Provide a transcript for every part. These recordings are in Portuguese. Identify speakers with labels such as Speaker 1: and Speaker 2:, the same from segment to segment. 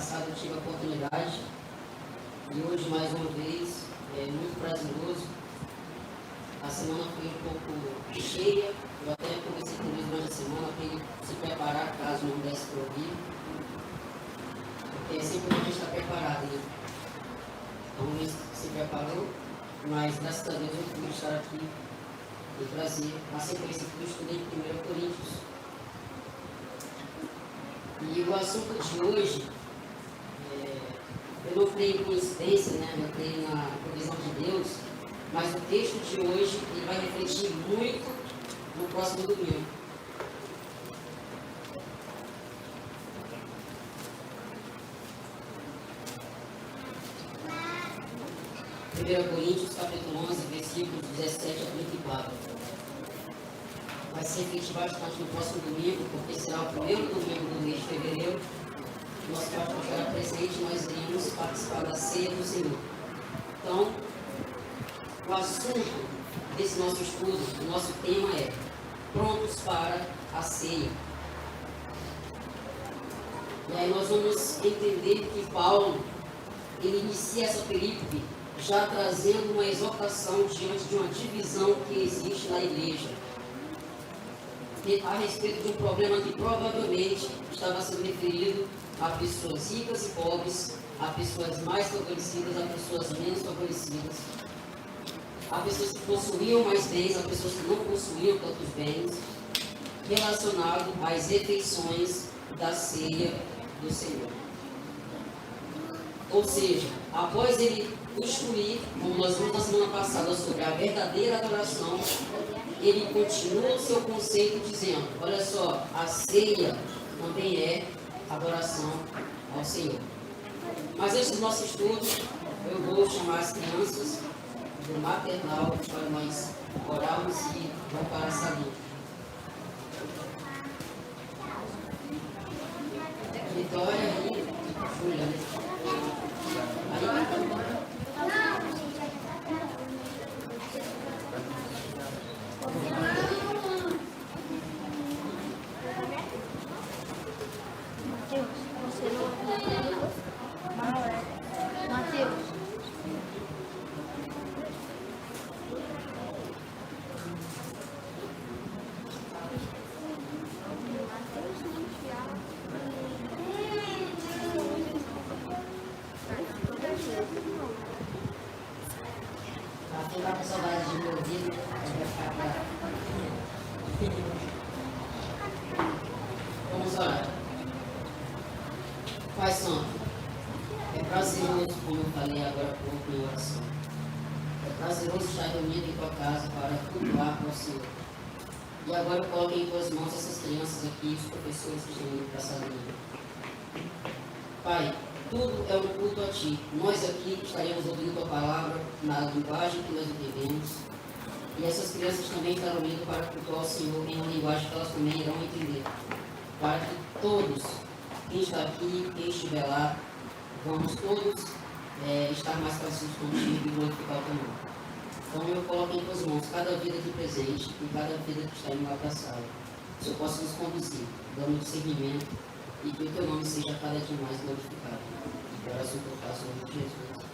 Speaker 1: passada eu tive a oportunidade e hoje mais uma vez é muito prazeroso. A semana foi um pouco cheia, eu até conversei com o Luiz durante a semana para ele se preparar caso não desse para ouvir, porque é sempre a gente está preparado, né? Então o Luiz se preparou, mas graças a Deus eu pude estar aqui e trazer a sequência que eu estudei em 1 Coríntios. E o assunto de hoje, eu não creio em coincidência, né? Eu creio na provisão de Deus, mas o texto de hoje ele vai refletir muito no próximo domingo. Primeira Coríntios, capítulo 11, versículos 17 a 34. Vai ser refletir bastante no próximo domingo, porque será o primeiro domingo do mês de fevereiro. Nosso pastor estará presente e nós iremos participar da ceia do Senhor. Então, o assunto desse nosso estudo, o nosso tema é prontos para a ceia. E aí nós vamos entender que Paulo, ele inicia essa perícope já trazendo uma exortação diante de uma divisão que existe na igreja a respeito de um problema que provavelmente estava sendo referido a pessoas ricas e pobres, a pessoas mais favorecidas, a pessoas menos favorecidas, a pessoas que possuíam mais bens, a pessoas que não possuíam tantos bens, relacionado às refeições da ceia do Senhor. Ou seja, após ele instruir, como nós vimos na semana passada, sobre a verdadeira adoração, ele continua o seu conceito dizendo, olha só, a ceia também é adoração ao Senhor. Mas antes do nosso estudo, eu vou chamar as crianças do maternal para nós orarmos e vamos para a salinha. Vitória e Juliana. Vamos orar. Pai Santo, é prazeroso, como eu falei agora há pouco em oração. É prazeroso estar reunido em tua casa para cultuar ao Senhor. E agora eu coloco em tuas mãos essas crianças aqui, os professores que estão indo para a salinha. Pai, tudo é um culto a Ti. Nós aqui estaremos ouvindo Tua palavra na linguagem que nós entendemos. E essas crianças também estarão indo para cultuar o Senhor em uma linguagem que elas também irão entender. Para que todos, quem está aqui, quem estiver lá, vamos todos estar mais parecidos contigo e glorificar o Teu nome. Então eu coloco em Tuas mãos cada vida aqui presente e cada vida que está indo lá para a sala. Que o Senhor possa nos conduzir, dando discernimento e que o Teu nome seja cada dia mais glorificado. E oração que eu faço em nome de Jesus.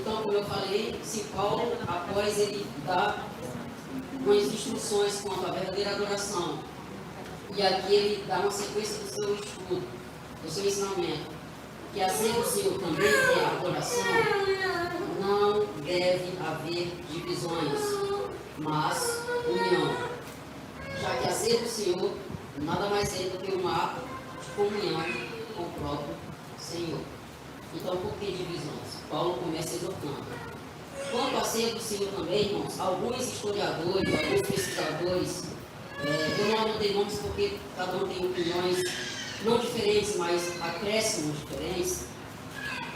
Speaker 1: Então, como eu falei, se Paulo, após ele dar umas instruções quanto à verdadeira adoração, e aqui ele dá uma sequência do seu estudo, do seu ensinamento, que a ceia do Senhor também é adoração, não deve haver divisões, mas união. Já que a ceia do Senhor nada mais é do que um ato de comunhão com o próprio Senhor. Então, por que divisões? Paulo começa exortando. Quanto à ceia do Senhor também, irmãos, alguns historiadores, alguns pesquisadores, eu não anotei nomes porque cada um tem opiniões não diferentes, mas acréscimos diferentes.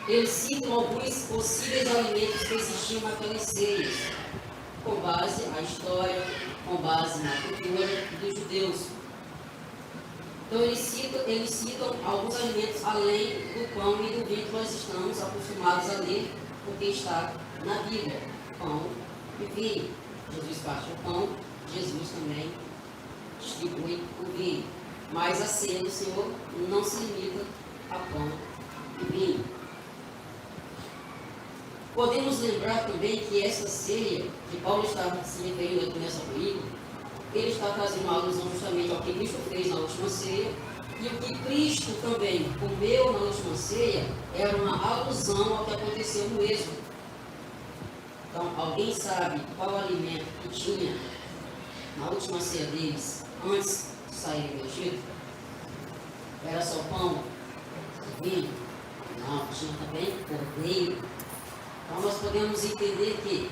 Speaker 1: Eles citam alguns possíveis alimentos que existiam naquelas ceias, com base na história, com base na cultura dos judeus. Então eles citam alguns alimentos além do pão e do vinho que nós estamos acostumados a ler, porque está na Bíblia. Pão e vinho. Jesus parte o pão, Jesus também distribui o vinho. Mas a ceia do Senhor não se limita a pão e vinho. Podemos lembrar também que essa ceia, que Paulo está se referindo aqui nessa película, ele está trazendo uma alusão justamente ao que Cristo fez na última ceia, e o que Cristo também comeu na última ceia era uma alusão ao que aconteceu no Êxodo. Então, alguém sabe qual alimento que tinha na última ceia deles, antes de saírem do Egito? Era só pão e vinho? Não, tinha também cordeiro. Então, nós podemos entender que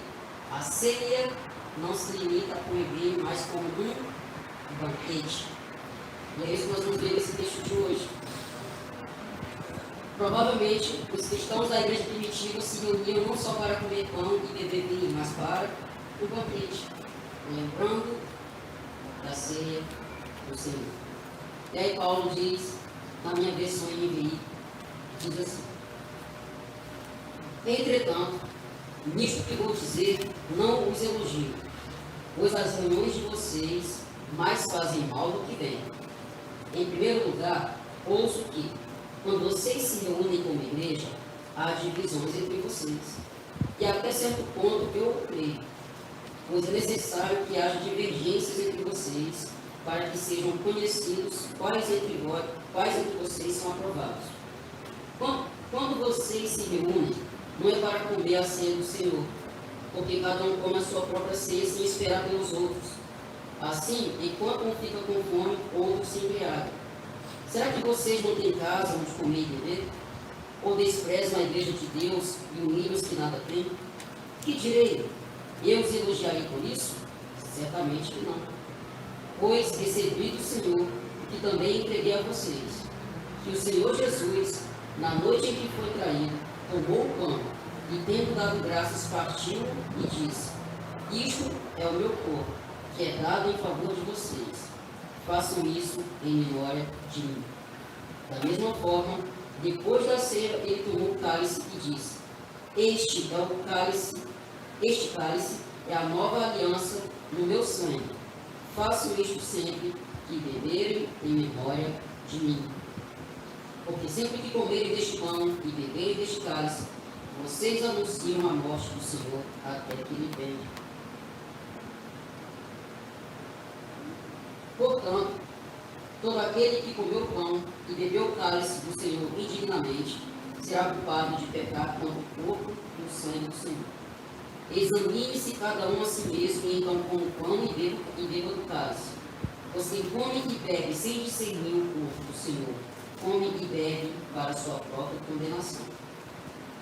Speaker 1: a ceia não se limita a pão e vinho, mas como um banquete. E é isso que nós vamos ver nesse texto de hoje. Provavelmente, os cristãos da igreja primitiva se reuniam não só para comer pão e beber vinho, mas para o banquete, lembrando da ceia do Senhor. E aí Paulo diz, na minha versão NVI, diz assim: entretanto, nisto que vou dizer, não os elogio, pois as reuniões de vocês mais fazem mal do que bem. Em primeiro lugar, ouço que, quando vocês se reúnem como igreja, há divisões entre vocês. E até certo ponto eu creio, pois é necessário que haja divergências entre vocês, para que sejam conhecidos quais entre vocês são aprovados. Quando vocês se reúnem, não é para comer a ceia do Senhor, porque cada um come a sua própria ceia sem esperar pelos outros. Assim, enquanto um fica com fome, outro se embriaga. Será que vocês não têm casa onde comer e beber? Ou desprezam a igreja de Deus e humilham os que nada têm? Que direi? Eu os elogiarei por isso? Certamente que não. Pois recebi do Senhor o que também entreguei a vocês, que o Senhor Jesus, na noite em que foi traído, tomou o pão e, tendo dado graças, partiu e disse: isto é o meu corpo, que é dado em favor de vocês. Façam isso em memória de mim. Da mesma forma, depois da ceia, ele tomou o cálice e disse: este cálice é a nova aliança no meu sangue. Façam isto sempre que beberem em memória de mim. Porque sempre que comerem deste pão e beberem deste cálice, vocês anunciam a morte do Senhor até que ele venha. Portanto, todo aquele que comeu o pão e bebeu o cálice do Senhor indignamente será culpado de pecar contra o corpo e o sangue do Senhor. Examine-se cada um a si mesmo, e então coma o pão e beba do cálice. Pois quem come e bebe sem discernir o corpo do Senhor, come e bebe para a sua própria condenação.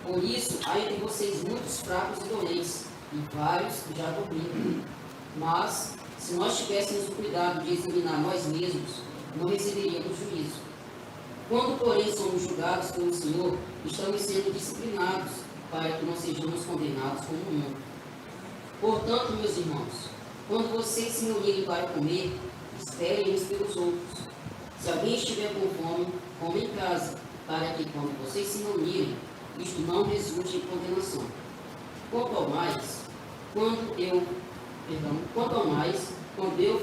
Speaker 1: Por isso, há entre vocês muitos fracos e doentes, e vários que já dormiram. Mas, se nós tivéssemos o cuidado de examinar nós mesmos, não receberíamos juízo. Quando, porém, somos julgados pelo Senhor, estamos sendo disciplinados, para que não sejamos condenados como o mundo. Portanto, meus irmãos, quando vocês se reunirem para comer, esperem uns pelos outros. Se alguém estiver com fome, coma em casa, para que, quando vocês se reunirem, isto não resulte em condenação. Quanto ao mais, quando eu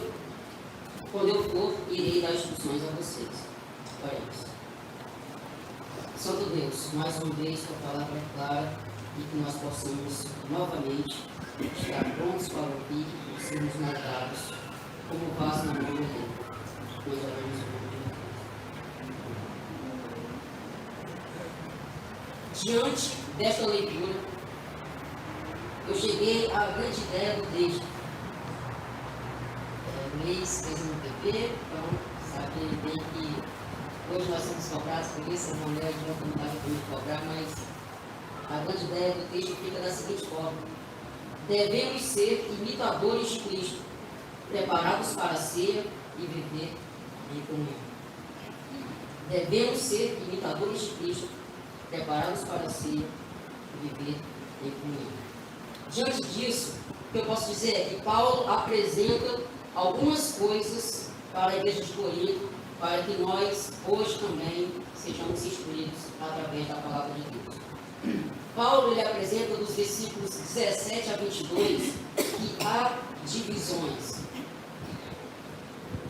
Speaker 1: for, irei dar instruções a vocês. Oremos. Santo Deus, mais uma vez, tua palavra é clara e que nós possamos novamente estar prontos para ouvir e sermos moldados como vaso na mão de Deus. Nós oramos em nome de Deus. Diante desta leitura, eu cheguei à grande ideia do texto. O Luiz fez um PP, então sabe bem que hoje nós somos cobrados por isso, não é de uma vontade de me cobrar, mas a grande ideia do texto fica da seguinte forma: devemos ser imitadores de Cristo, preparados para a ceia e viver em comunhão. Devemos ser imitadores de Cristo, preparados para a ceia e viver em comunhão. Diante disso, o que eu posso dizer é que Paulo apresenta algumas coisas para a igreja de Corinto para que nós hoje também sejamos instruídos através da palavra de Deus. Paulo ele apresenta dos versículos 17 a 22 que há divisões.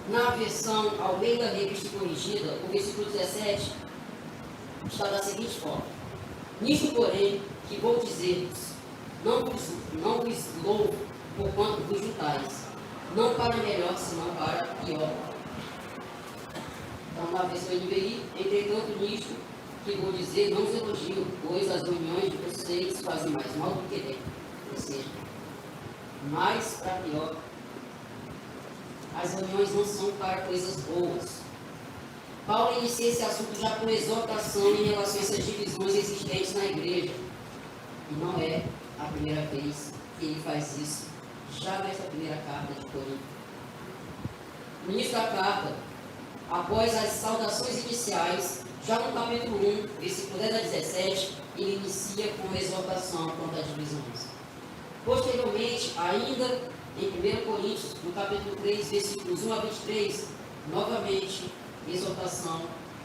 Speaker 1: Na versão Almeida Revista Corrigida, o versículo 17 está da seguinte forma: nisto, porém, que vou dizer-vos, não vos louvo por quanto vos juntais, não para melhor, senão para pior. Então, na versão NVI, entretanto, nisto que vou dizer, não os elogio, pois as reuniões de vocês fazem mais mal do que bem, ou seja, mais para pior. As reuniões não são para coisas boas. Paulo inicia esse assunto já com exortação em relação a essas divisões existentes na igreja. E não é a primeira vez que ele faz isso, já nessa primeira carta de Corinto. No início da carta, após as saudações iniciais, já no capítulo 1, versículo 10 a 17, ele inicia com uma exortação quanto a divisões. Posteriormente, ainda em 1 Coríntios, no capítulo 3, versículos 1 a 23, novamente, exortação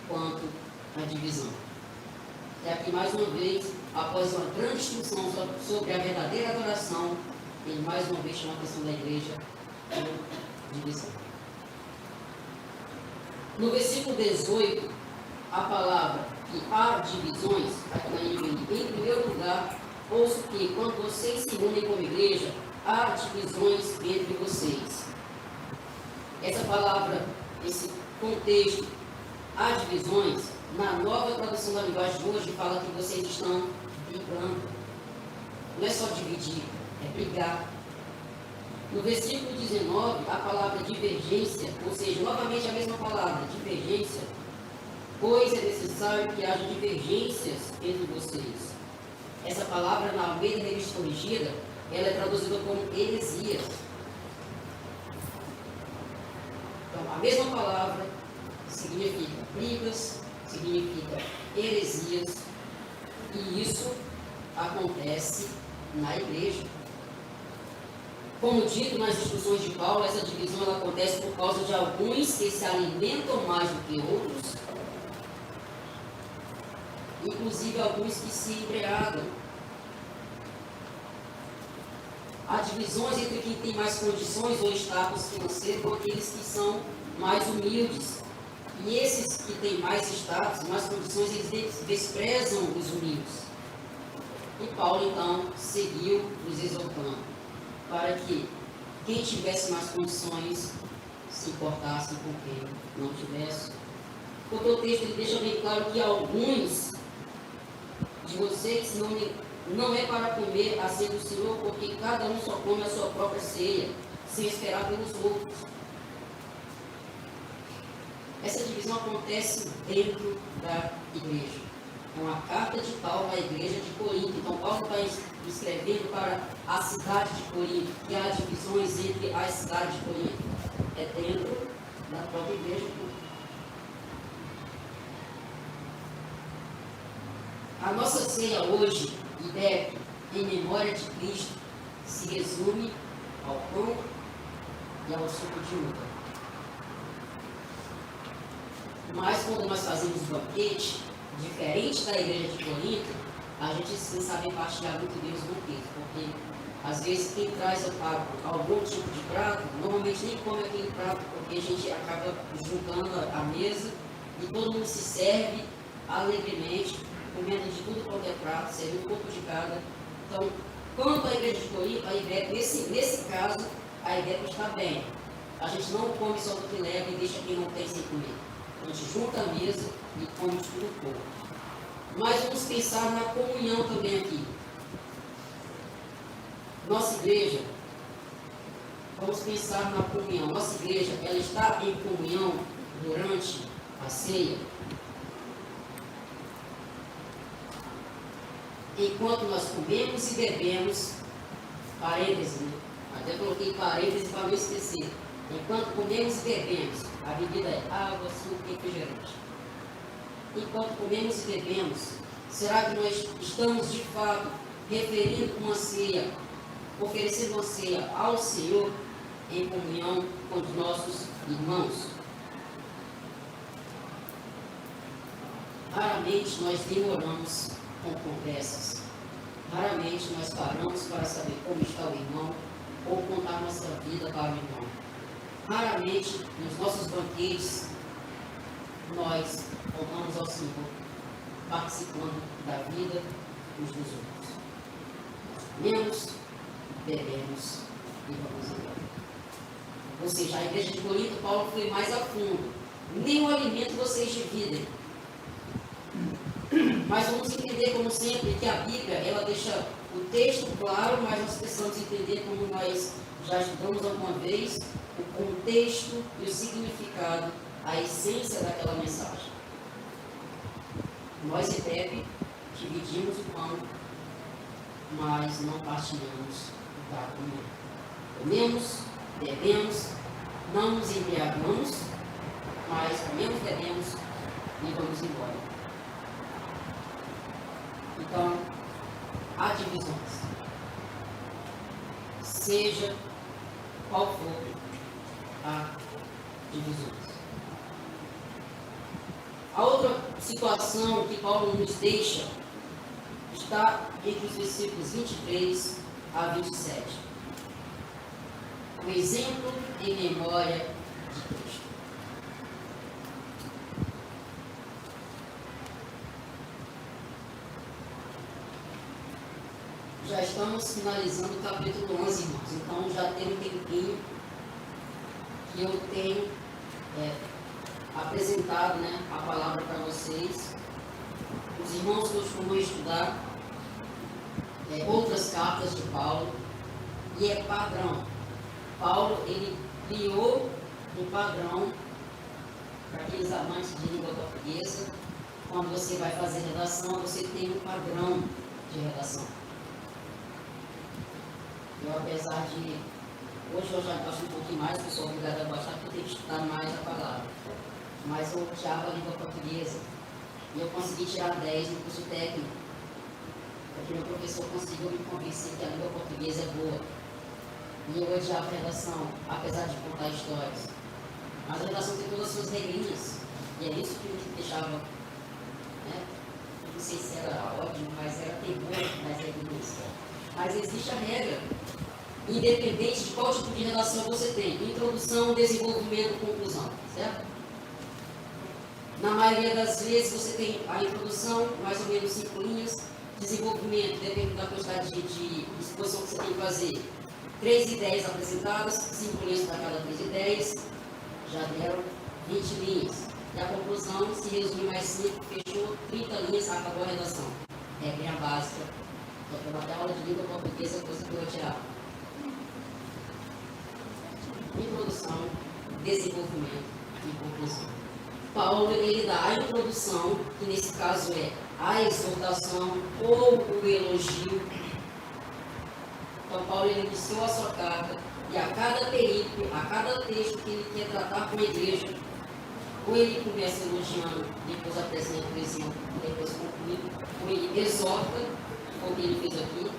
Speaker 1: quanto à divisão. E aqui, mais uma vez, após uma grande instrução sobre a verdadeira adoração, ele mais uma vez chama a atenção da igreja por divisão. No versículo 18, a palavra que há divisões, aqui na NVI, em primeiro lugar, ouço que quando vocês se unem como igreja, há divisões entre vocês. Essa palavra, esse contexto, há divisões, na nova tradução da linguagem de hoje, fala que vocês estão brigando. Não é só dividir, é brigar. No versículo 19, a palavra divergência, ou seja, novamente a mesma palavra, divergência, pois é necessário que haja divergências entre vocês. Essa palavra, na Almeida Revista Corrigida, ela é traduzida como heresias. Então, a mesma palavra significa brigas, significa heresias, e isso acontece na igreja. Como dito nas instruções de Paulo, essa divisão ela acontece por causa de alguns que se alimentam mais do que outros, inclusive alguns que se embriagam. Há divisões entre quem tem mais condições ou status financeiro com aqueles que são mais humildes. E esses que têm mais status, mais condições, eles desprezam os humildes. E Paulo, então, seguiu nos exortando para que quem tivesse mais condições se importasse com quem não tivesse. Porque o texto ele deixa bem claro que alguns de vocês não é para comer a ceia do Senhor, porque cada um só come a sua própria ceia, sem esperar pelos outros. Essa divisão acontece dentro da igreja. É uma carta de Paulo à igreja de Corinto. Então, Paulo está escrevendo para a cidade de Corinto, que há divisões entre a cidade de Corinto. É dentro da própria igreja de Corinto. A nossa ceia hoje, IDEP, em memória de Cristo, se resume ao pão e ao suco de uva. Mas quando nós fazemos um banquete, diferente da igreja de Corinto, a gente sim sabe partilhar muito bem os banquetes, porque às vezes quem traz algum tipo de prato, normalmente nem come aquele prato, porque a gente acaba juntando a mesa e todo mundo se serve alegremente, comendo de tudo quanto é prato, servindo um pouco de cada. Então, quanto à igreja de Corinto, a IBEP, nesse caso, a IBEP está bem. A gente não come só do que leva e deixa quem não tem sem comer. A gente junta a mesa e come de tudo um pouco. Mas vamos pensar na comunhão também aqui. Nossa igreja, vamos pensar na comunhão. Nossa igreja, ela está em comunhão durante a ceia. Enquanto nós comemos e bebemos, parênteses, né? Até coloquei parênteses para não esquecer. Enquanto comemos e bebemos, a bebida é água, suco e refrigerante. Enquanto comemos e bebemos, será que nós estamos de fato referindo uma ceia, oferecendo uma ceia ao Senhor em comunhão com os nossos irmãos? Raramente nós demoramos com conversas. Raramente nós paramos para saber como está o irmão ou contar nossa vida para o irmão. Raramente, nos nossos banquetes, nós contamos ao Senhor, participando da vida uns dos outros. Comemos, bebemos e vamos embora. Ou seja, a igreja de Corinto, Paulo foi mais a fundo. Nem o alimento vocês dividem. Mas vamos entender, como sempre, que a Bíblia, ela deixa o texto claro, mas nós precisamos entender, como nós já estudamos alguma vez, o contexto e o significado, a essência daquela mensagem. Nós e Pepe dividimos o pão, mas não partilhamos da comunhão. Comemos, bebemos, não nos embriagamos, mas comemos, bebemos e vamos embora. Então, há divisões. Seja qual for, há divisões. A outra situação que Paulo nos deixa está entre os versículos 23 a 27. O exemplo em memória de Cristo. Já estamos finalizando o capítulo 11, irmãos. Então já tem um tempinho que eu tenho apresentado, a palavra para vocês. Os irmãos costumam estudar outras cartas de Paulo e é padrão. Paulo, ele criou um padrão para aqueles amantes de língua portuguesa. Quando você vai fazer redação, você tem um padrão de redação. Eu, apesar de... Hoje eu já gosto um pouquinho mais, eu sou obrigada a gostar, porque eu tenho que estudar mais a palavra. Mas eu odiava a língua portuguesa. E eu consegui tirar 10 no curso técnico. Porque meu professor conseguiu me convencer que a língua portuguesa é boa. E eu odiava a redação, apesar de contar histórias. Mas a redação tem todas as suas regrinhas. E é isso que me deixava... Não sei se era ódio, mas era temor nas regrinhas. Mas existe a regra. Independente de qual tipo de redação você tem. Introdução, desenvolvimento, conclusão. Certo? Na maioria das vezes você tem a introdução, mais ou menos 5 linhas. Desenvolvimento, dependendo da quantidade de exposição que você tem que fazer. 3 ideias apresentadas, 5 linhas para cada 3 ideias. Já deram 20 linhas. E a conclusão, se resumir mais 5, fechou 30 linhas, acabou a redação. Regra básica. Então, até a aula de língua portuguesa, coisa que eu vou tirar. Introdução, desenvolvimento e conclusão. Paulo, ele dá a introdução, que nesse caso é a exortação ou o elogio. Então, Paulo, ele iniciou a sua carta, e a cada período, a cada texto que ele quer tratar com a igreja, ou ele começa elogiando, depois apresenta o exemplo, depois conclui, ou ele exorta, como ele fez aqui,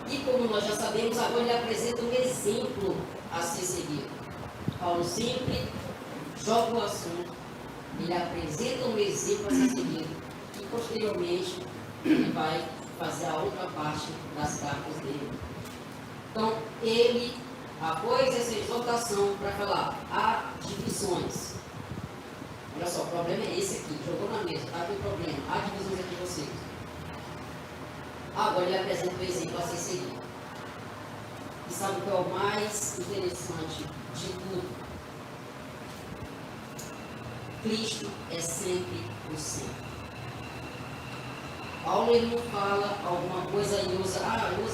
Speaker 1: e como nós já sabemos, agora ele apresenta um exemplo a ser seguido. Paulo sempre joga o assunto, ele apresenta um exemplo a ser seguido, e posteriormente ele vai fazer a outra parte das cartas dele. Então, ele, após essa exortação, para falar, há divisões. Olha só, o problema é esse aqui, jogou na mesa, está aqui o problema, há divisões aqui em vocês. Agora ele apresenta o exemplo a ser seguido. E sabe o que é o mais interessante de tudo? Cristo é sempre o centro. Paulo, ele não fala alguma coisa e usa, não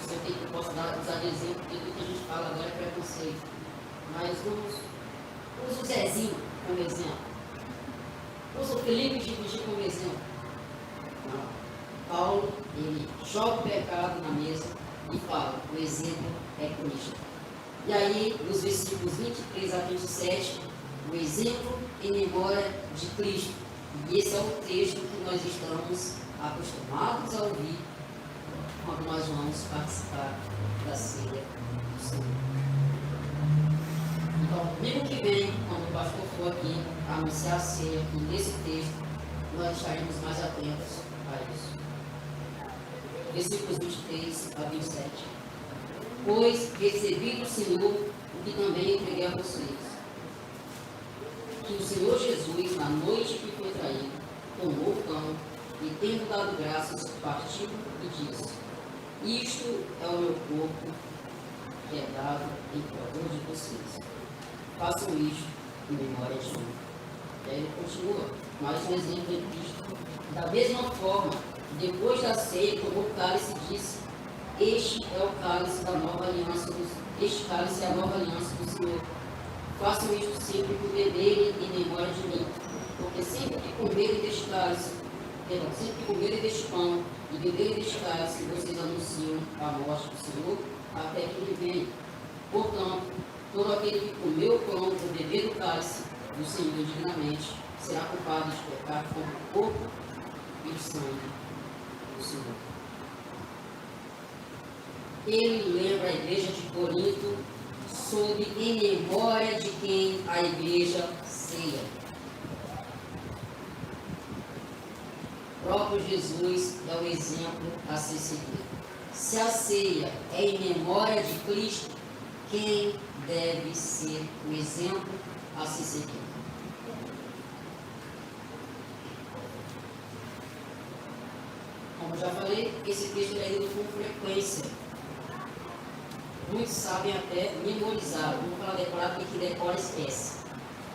Speaker 1: sei o que eu posso usar de exemplo, porque tudo que a gente fala agora é preconceito. Mas usa o Zezinho como exemplo. Usa o Felipe de como exemplo. Não. Paulo, ele joga o pecado na mesa e fala, o exemplo é Cristo. E aí, nos versículos 23 a 27, o exemplo em memória de Cristo. E esse é o texto que nós estamos acostumados a ouvir quando nós vamos participar da ceia do Senhor. Então, domingo que vem, quando o pastor for aqui anunciar a ceia nesse texto, nós estaremos mais atentos a isso. Versículos 23 a 27. Pois recebi do Senhor o que também entreguei a vocês. Que o Senhor Jesus, na noite que foi traído, tomou o pão e, tendo dado graças, partiu e disse: Isto é o meu corpo, que é dado em favor de vocês. Façam isto em memória de mim. E aí ele continua, mais um exemplo de Cristo. Da mesma forma, depois da ceia, tomou o cálice e disse: Este é o cálice da nova aliança, este cálice é a nova aliança do Senhor. Façam isto sempre por beberem em memória de mim. Porque sempre que comerem deste cálice, sempre que comerem deste pão e beberem deste cálice, vocês anunciam a morte do Senhor até que ele venha. Portanto, todo aquele que comer o pão ou beber do cálice do Senhor indignamente será culpado de pecar contra o corpo e o sangue do Senhor. Ele lembra a igreja de Corinto sob em memória de quem a igreja ceia. O próprio Jesus é o exemplo a ser seguido. Se a ceia é em memória de Cristo, quem deve ser o exemplo a ser seguido? Como já falei, esse texto é lido com frequência. Muitos sabem até memorizar. Vamos falar decorar, porque que decora esquece.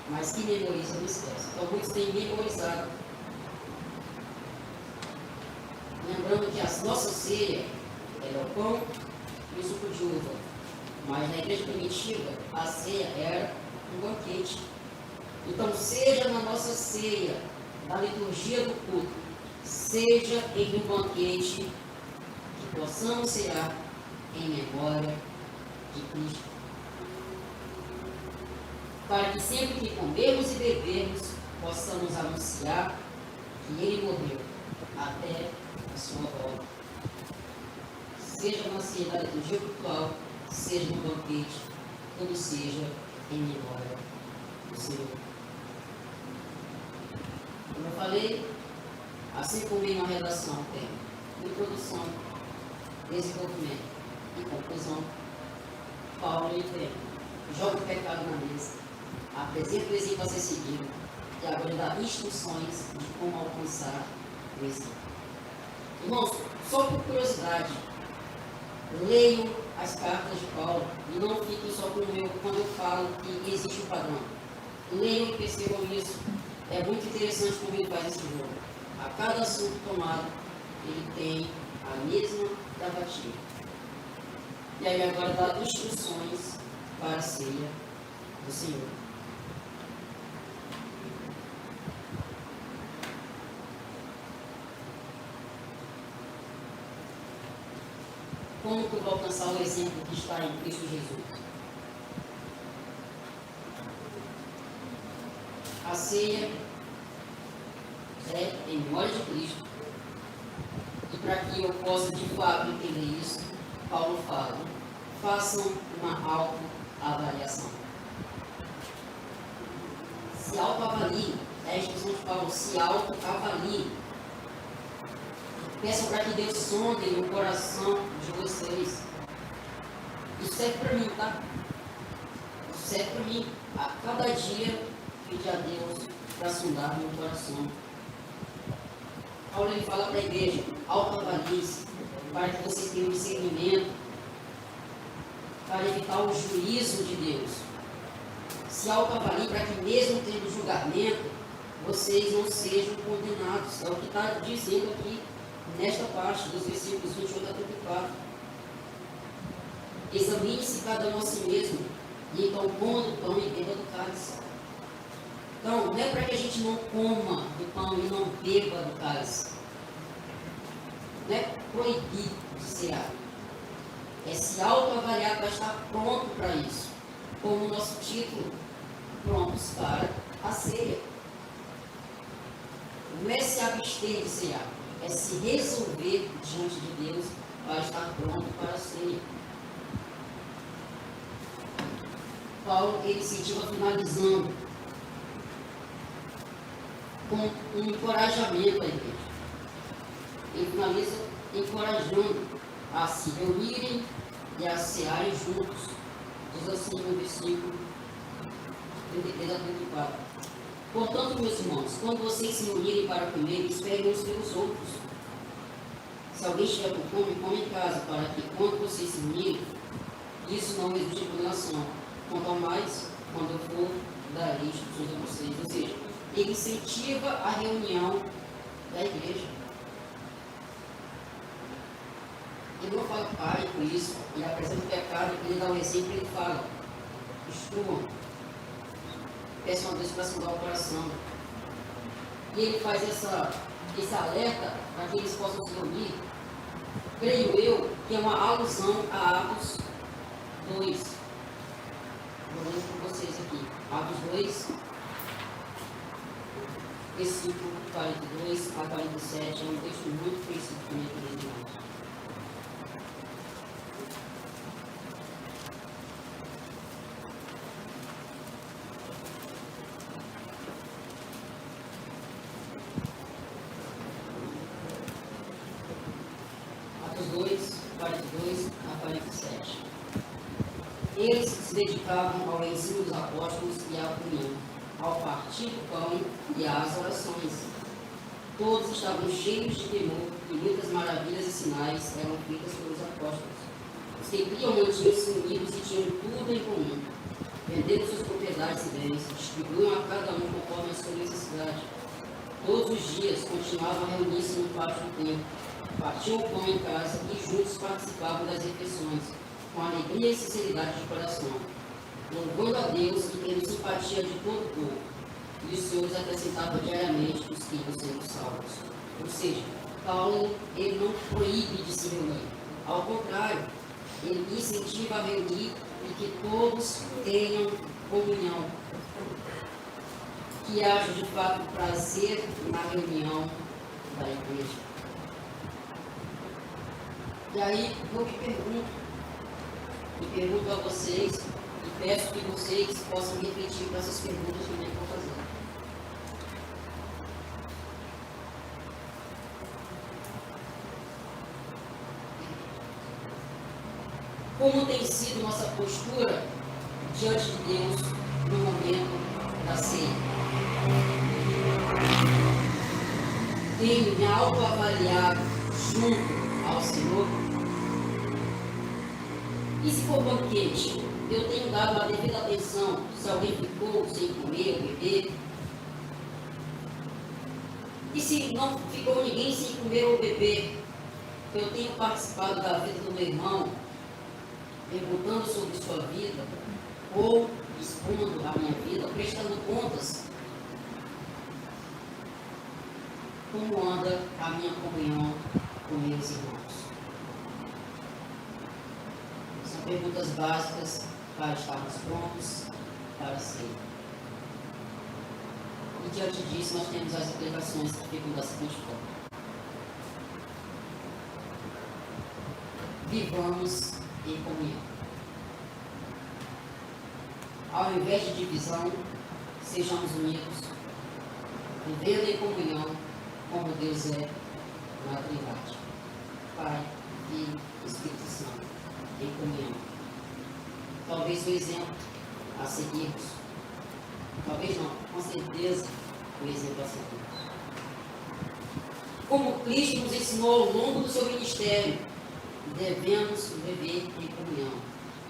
Speaker 1: Mas que memoriza não esquece. Então muitos têm memorizado. Lembrando que a nossa ceia é o pão e o suco de uva. Mas na igreja primitiva, a ceia era um banquete. Então, seja na nossa ceia, na liturgia do culto, seja em um banquete, que possamos cear em memória de Cristo. Para que sempre que comermos e bebermos, possamos anunciar que Ele morreu até a sua volta. Seja na ceia da liturgia cultural, seja no banquete, tudo seja em memória do Senhor. Como eu falei, assim como em uma redação tem introdução, desenvolvimento e conclusão, Paulo ele tem: joga o pecado na mesa, apresenta o exemplo a ser seguido e agora dá instruções de como alcançar o exemplo. Irmãos, só por curiosidade, leiam as cartas de Paulo e não fiquem só com o meu quando eu falo que existe um padrão. Leiam e percebam isso. É muito interessante como ele faz esse jogo. A cada assunto tomado, ele tem a mesma gravativa. E aí agora dá instruções para a ceia do Senhor. Como que eu vou alcançar o exemplo que está em Cristo Jesus? A ceia é em memória de Cristo. E para que eu possa de fato entender isso, Paulo fala: façam uma autoavaliação. Se autoavaliem, é a expressão de Paulo: se autoavaliem. Peçam para que Deus sonde o coração de vocês. Isso serve para mim, tá? Isso serve para mim. A cada dia pedir a Deus para sondar meu coração. Paulo ele fala para a igreja: autoavaliem-se, para que vocês tenham discernimento, para evitar o juízo de Deus. Se autoavaliem para que mesmo tendo julgamento, vocês não sejam condenados. É o que está dizendo aqui nesta parte dos versículos 28 a 34. Examine-se cada um a si mesmo, e então coma do pão e beba do cálice. Então, não é para que a gente não coma do pão e não beba do cálice. Não é proibir de cear. É se autoavaliar para estar pronto para isso. Como o nosso título, prontos para a ceia. Não é se abster de cear, é se resolver diante de Deus para estar pronto para a ceia. Paulo ele se incentiva finalizando com um encorajamento à igreja. Ele finaliza encorajando a se reunirem e a cearem juntos. Diz assim no versículo 33 a 34. Portanto, meus irmãos, quando vocês se reunirem para comer, esperem uns pelos outros. Se alguém estiver com fome, come em casa, para que quando vocês se reunirem, isso não resulte em condenação. Quanto ao mais, quando eu for, darei instruções a vocês. Ou seja, ele incentiva a reunião da igreja. Ele não fala pare com isso, ele apresenta o pecado, ele dá um exemplo, ele fala, instruam, peçam a Deus para sondar o coração. E ele faz esse alerta para que eles possam se reunir, creio eu, que é uma alusão a Atos 2. Vou ler com vocês aqui. Atos 2, versículo 42 a 47, é um texto muito conhecido também pelos irmãos. Atos 2, 42 a 47. Eles se dedicavam ao ensino dos apóstolos e à comunhão, ao partir do pão e às orações. Todos estavam cheios de temor e muitas maravilhas e sinais eram feitas pelos apóstolos. Os que criam mantinham-se unidos e tinham tudo em comum. Vendendo suas propriedades e bens, distribuíam a cada um conforme a sua necessidade. Todos os dias continuavam a reunir-se no pátio do templo, partiam o pão em casa e juntos participavam das refeições, com alegria e sinceridade de coração, louvando a Deus e tendo simpatia de todo o povo. E os senhores acrescentavam diariamente os que iam sendo salvos. Ou seja, Paulo ele não proíbe de se reunir. Ao contrário, ele incentiva a reunir e que todos tenham comunhão. Que haja de fato prazer na reunião da igreja. E aí eu me pergunto a vocês e peço que vocês possam refletir para essas perguntas que eu vou fazer. Como tem sido nossa postura diante de Deus no momento da ceia? Tenho me autoavaliado junto ao Senhor? E se for banquete, eu tenho dado a devida atenção se alguém ficou sem comer ou beber? E se não ficou ninguém sem comer ou beber, eu tenho participado da vida do meu irmão, perguntando sobre sua vida, ou expondo a minha vida, prestando contas? Como anda a minha comunhão com meus irmãos? São perguntas básicas para estarmos prontos para a ceia. E diante disso, nós temos as aplicações que ficam da seguinte forma: vivamos em comunhão. Ao invés de divisão, sejamos unidos, vivendo em comunhão, como Deus é na Trindade. Pai, Filho e Espírito Santo, em comunhão. Talvez o exemplo a seguirmos. Talvez não, com certeza o exemplo a seguirmos. Como Cristo nos ensinou ao longo do seu ministério, devemos viver em comunhão.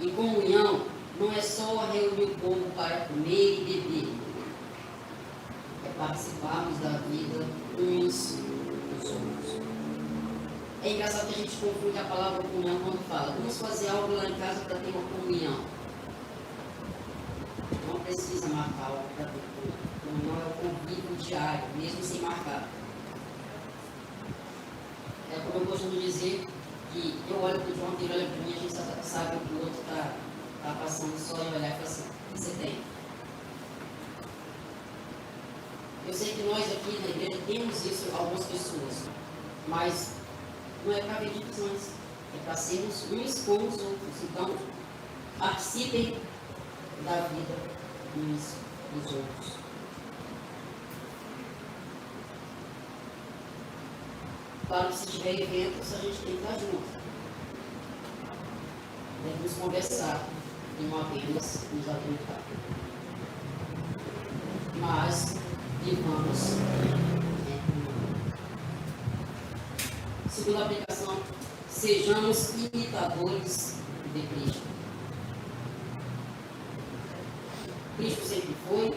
Speaker 1: Em comunhão não é só reunir o povo para comer e beber, é participarmos da vida uns dos outros. É engraçado que a gente confunde a palavra comunhão quando fala, vamos fazer algo lá em casa para ter uma comunhão. Não precisa marcar algo para ter comunhão. Comunhão é o convívio diário, mesmo sem marcar. É como eu costumo dizer, que eu olho para o João, ele olha para mim, a gente sabe que o outro está passando só e olhar e falar assim, o que você tem? Eu sei que nós aqui na igreja temos isso, algumas pessoas, mas não é para haver divisões, é para sermos uns com os outros. Então, participem da vida uns dos outros. Claro que se tiver eventos, a gente tem que estar junto. Devemos conversar e não apenas nos alimentar. Mas vivamos segunda aplicação, sejamos imitadores de Cristo. Cristo sempre foi,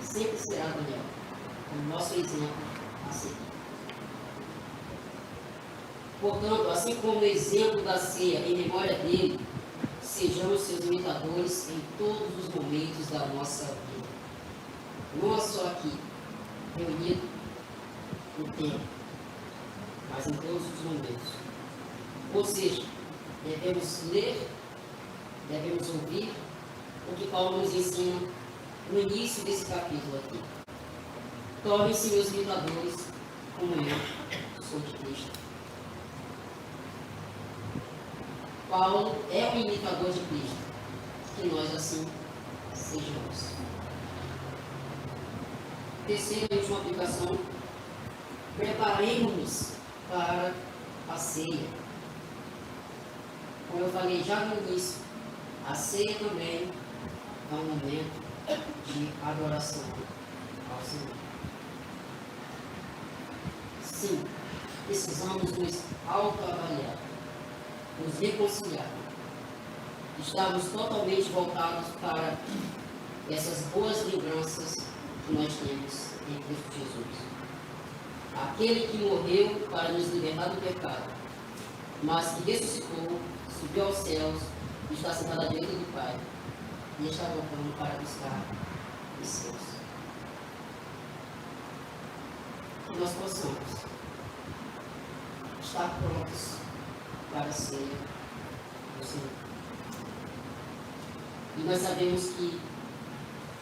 Speaker 1: sempre será Daniel, o nosso exemplo a seguir. Portanto, assim como o exemplo da ceia em memória dele, sejamos seus imitadores em todos os momentos da nossa vida. Não só aqui, reunido no tempo, mas em todos os momentos. Ou seja, devemos ler, devemos ouvir o que Paulo nos ensina no início desse capítulo aqui. Tornem-se meus imitadores, como eu sou de Cristo. Paulo é um imitador de Cristo, que nós assim sejamos. Terceira e última aplicação, preparemos-nos para a ceia. Como eu falei já no início, a ceia também é um momento de adoração ao Senhor. Sim, precisamos nos autoavaliar, nos reconciliar. Estamos totalmente voltados para essas boas lembranças que nós temos em Cristo Jesus. Aquele que morreu para nos libertar do pecado, mas que ressuscitou, subiu aos céus, está sentado à direita do Pai e está voltando para buscar os seus. Que nós possamos estar prontos para ser o Senhor. E nós sabemos que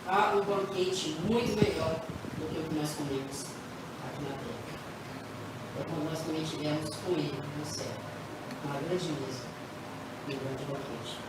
Speaker 1: há um banquete muito melhor do que o que nós comemos aqui na terra. É quando nós também estivermos com Ele no céu, uma grande mesa e um grande banquete.